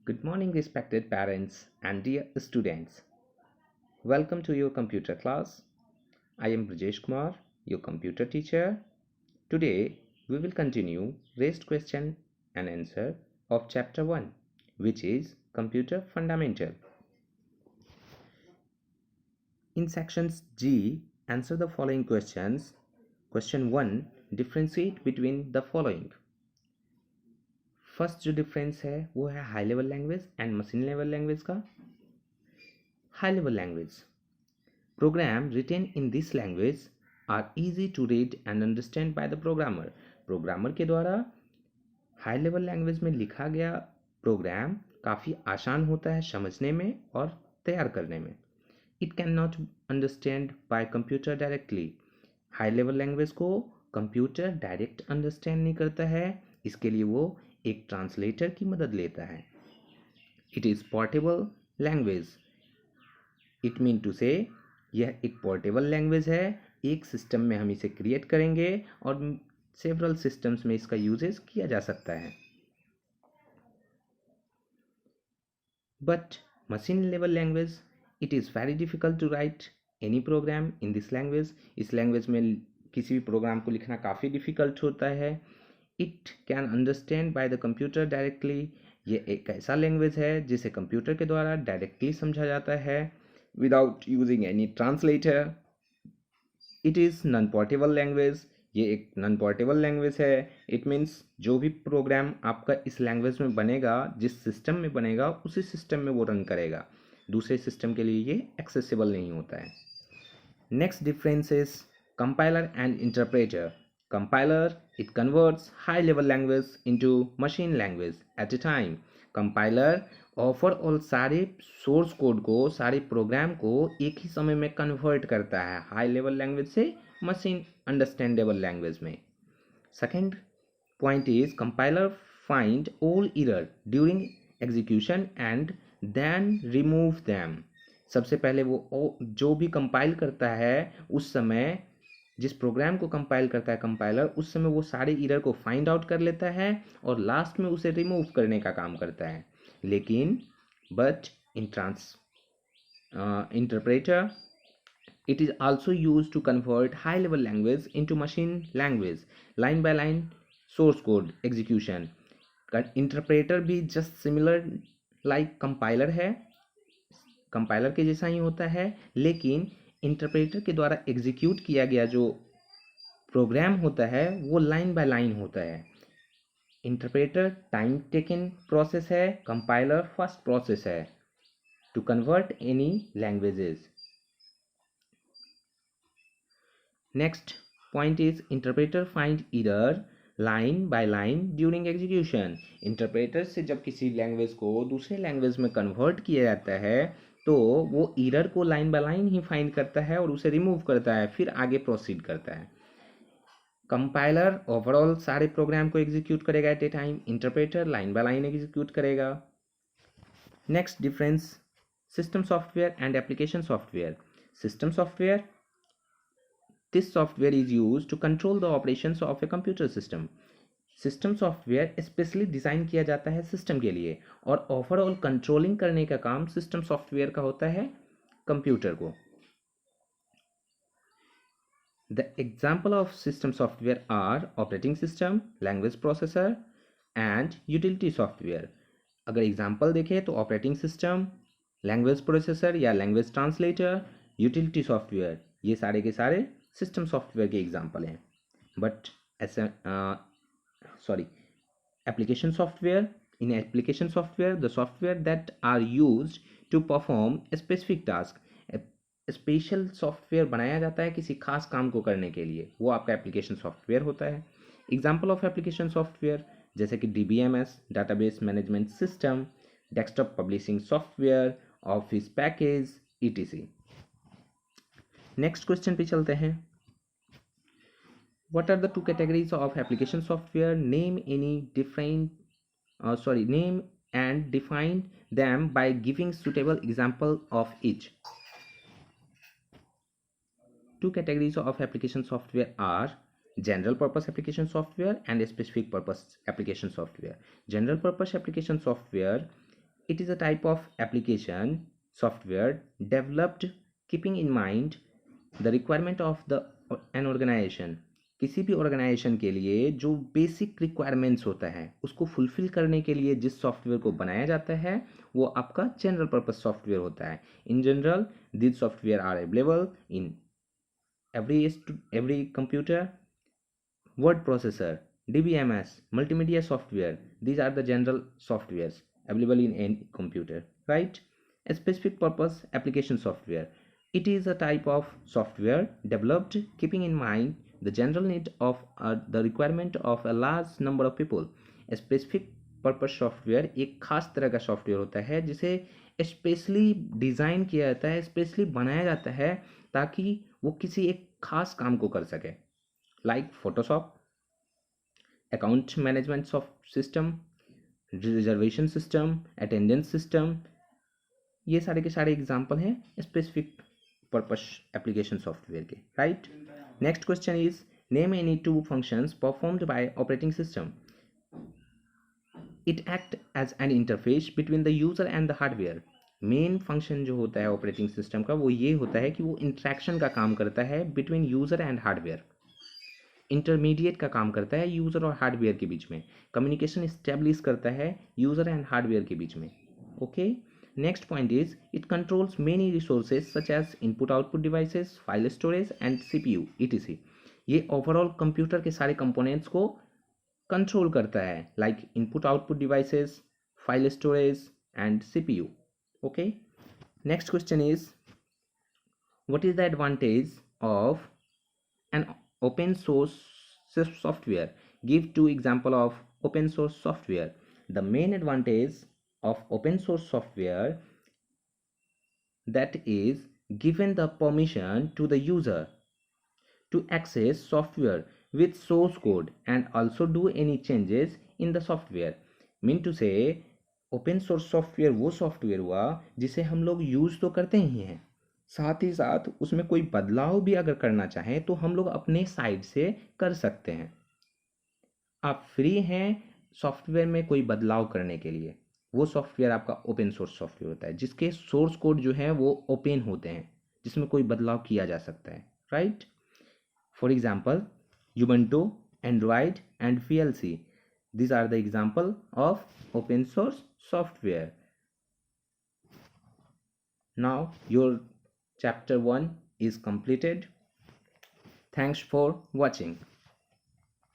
Good morning, respected parents and dear students. Welcome to your computer class. I am Brajesh Kumar, your computer teacher. Today, we will continue raised question and answer of chapter 1, which is Computer Fundamental. In sections G, answer the following questions. Question 1, differentiate between the following. First जो difference है वो है high level language and machine level language का. High level language program written in this language are easy to read and understand by the programmer. Programmer के द्वारा high level language में लिखा गया प्रोग्राम काफ़ी आसान होता है समझने में और तैयार करने में. It can not understand by computer directly. High level language को कंप्यूटर डायरेक्ट अंडरस्टैंड नहीं करता है, इसके लिए वो एक ट्रांसलेटर की मदद लेता है. It is portable language. It mean to say यह एक पोर्टेबल लैंग्वेज है. एक सिस्टम में हम इसे क्रिएट करेंगे और सेवरल सिस्टम्स में इसका यूजेस किया जा सकता है. But machine level language, it is very difficult to write any program in this language. इस लैंग्वेज में किसी भी प्रोग्राम को लिखना काफ़ी डिफिकल्ट होता है. It can understand by the computer directly. ये एक ऐसा लैंग्वेज है जिसे कंप्यूटर के द्वारा डायरेक्टली समझा जाता है without using any translator. It is non portable language. ये एक नॉन पोर्टेबल लैंग्वेज है. इट मीन्स जो भी प्रोग्राम आपका इस लैंग्वेज में बनेगा, जिस सिस्टम में बनेगा उसी सिस्टम में वो रन करेगा. दूसरे सिस्टम के लिए ये एक्सेसिबल नहीं होता है. Next difference is compiler and interpreter. Compiler, it converts high-level language into machine language at a time. Compiler overall सारे सोर्स कोड को, सारे प्रोग्राम को एक ही समय में कन्वर्ट करता है हाई लेवल लैंग्वेज से मशीन अंडरस्टैंडेबल लैंग्वेज में. Second point is compiler find all error during execution and then remove them. सबसे पहले वो जो भी कंपाइल करता है उस समय, जिस प्रोग्राम को कंपाइल करता है कंपाइलर, उस समय वो सारे एरर को फाइंड आउट कर लेता है और लास्ट में उसे रिमूव करने का काम करता है. लेकिन but in interpreter, it is also use to convert high level language into machine language line by line source code execution. Interpreter भी जस्ट सिमिलर लाइक कंपाइलर है, कंपाइलर के जैसा ही होता है, लेकिन इंटरप्रेटर के द्वारा एग्जीक्यूट किया गया जो प्रोग्राम होता है वो लाइन बाय लाइन होता है. इंटरप्रेटर टाइम टेकन प्रोसेस है, कंपाइलर फर्स्ट प्रोसेस है to convert any languages. Next point is interpreter find error line by line during execution. Interpreter से जब किसी लैंग्वेज को दूसरे लैंग्वेज में कन्वर्ट किया जाता है तो वो एरर को line by line he find करता है और उसे रिमूव करता है, फिर आगे प्रोसीड करता है. कंपाइलर ओवरऑल सारे प्रोग्राम को एग्जीक्यूट करेगा at a time, interpreter line by line execute करेगा. Next difference, system software and application software. System software, this software is use to control the operations of a computer system. System software specially design किया जाता है system के लिए और overall controlling करने का काम सिस्टम सॉफ्टवेयर का होता है कंप्यूटर को. The example of system software are operating system, language processor and utility software. अगर एग्जाम्पल देखें तो ऑपरेटिंग सिस्टम, लैंग्वेज प्रोसेसर या लैंग्वेज ट्रांसलेटर, यूटिलिटी सॉफ्टवेयर, ये सारे के सारे सिस्टम सॉफ्टवेयर के एग्जाम्पल हैं. बट ऐसा application software, in application software the software that are used to perform a specific task. Special software बनाया जाता है किसी खास काम को करने के लिए, वो आपका एप्लीकेशन सॉफ्टवेयर होता है. एग्जाम्पल ऑफ एप्लीकेशन सॉफ्टवेयर जैसे कि DBMS database management system, desktop publishing software, office package etc. Next question पे चलते हैं. What are the two categories of application software? Name and define them by giving suitable example of each. Two categories of application software are general purpose application software and specific purpose application software. General purpose application software It is a type of application software developed keeping in mind the requirement of an organization. किसी भी organisation के लिए जो basic requirements होता है उसको fulfil करने के लिए जिस सॉफ्टवेयर को बनाया जाता है वो आपका जनरल पर्पस सॉफ्टवेयर होता है. In general this software are available in every computer. Word processor, DBMS, multimedia software, these are the general softwares available in any computer, right? A specific purpose application software, it is a type of software developed keeping in mind the general need of the requirement of a large number of people. A specific purpose software एक खास तरह का software होता है जिसे specially design किया जाता है, स्पेशली बनाया जाता है ताकि वो किसी एक खास काम को कर सके. Like Photoshop, account management system, reservation system, attendance system, ये सारे के सारे एग्जाम्पल हैं स्पेसिफिक पर्पस एप्लीकेशन सॉफ्टवेयर के, right. Next question is name any two functions performed by operating system. It act as an interface between the user and the hardware. Main function जो होता है operating system का वो ये होता है कि वो इंट्रैक्शन का काम करता है between user and hardware. Intermediate का काम करता है यूज़र और हार्डवेयर के बीच में. कम्युनिकेशन इस्टेब्लिश करता है यूज़र एंड हार्डवेयर के बीच में. Okay. Next point is it controls many resources such as input output devices, file storage and CPU etc. ये ओवरऑल कंप्यूटर के सारे कंपोनेंट्स को कंट्रोल करता है like input output devices, file storage and CPU. Okay. Next question is what is the advantage of an open source software? Give two example of open source software. The main advantage of open source software that is given the permission to the user to access software with source code and also do any changes in the software. Mean to say open source software वो software हुआ जिसे हम लोग use तो करते ही हैं, साथ ही साथ उसमें कोई बदलाव भी अगर करना चाहें तो हम लोग अपने साइड से कर सकते हैं. आप फ्री हैं सॉफ्टवेयर में कोई बदलाव करने के लिए. वो सॉफ्टवेयर आपका ओपन सोर्स सॉफ्टवेयर होता है जिसके सोर्स कोड जो है वो ओपन होते हैं, जिसमें कोई बदलाव किया जा सकता है, right. For example Ubuntu, Android and VLC. These are the example of open source software. Now your chapter 1 is completed. Thanks for watching.